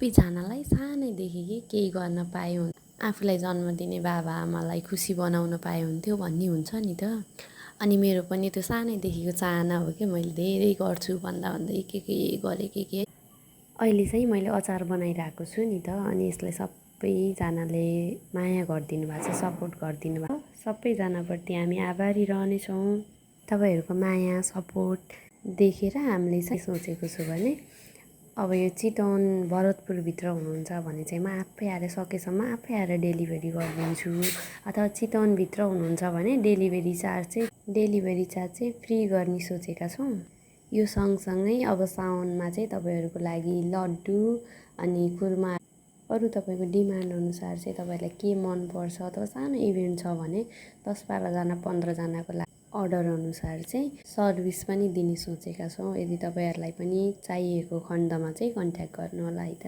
सबैजनालाई सानैदेखि केही गर्न पाए आफूलाई जन्म दिने बाबा आमालाई खुसी बनाउन पाए हुन्थ्यो भन्ने हुन्छ नि त। अनि मेरो पनि त्यो सानैदेखिको चाहना हो कि मैले धेरै गर्छु भन्दा भन्दै के गरेँ के अहिले चाहिँ मैले अचार बनाइरहेको छु नि त। अनि यसलाई सबैजनाले माया गरिदिनु भएको छ, सपोर्ट गरिदिनु भएको छ। सबैजनाप्रति हामी आभारी रहनेछौँ। तपाईँहरूको माया सपोर्ट देखेर हामीले चाहिँ सोचेको छु भने अब यो चितवन भरतपुरभित्र हुनुहुन्छ भने चाहिँ म आफै आएर सकेसम्म आफै आएर डेलिभरी गरिदिन्छु। अथवा चितवनभित्र हुनुहुन्छ भने डेलिभरी चार्ज चाहिँ फ्री गर्ने सोचेका छौँ। यो सँगसँगै अब साउनमा चाहिँ तपाईँहरूको लागि लड्डु अनि कुर्मा अरू तपाईँको डिमान्ड अनुसार चाहिँ तपाईँहरूलाई के मनपर्छ अथवा सानो इभेन्ट छ भने 10-12जना 15जनाको लागि अर्डर अनुसार चाहिँ सर्भिस पनि दिने सोचेका छौँ। यदि तपाईँहरूलाई पनि चाहिएको खण्डमा चाहिँ कन्ट्याक्ट गर्नु होला है त।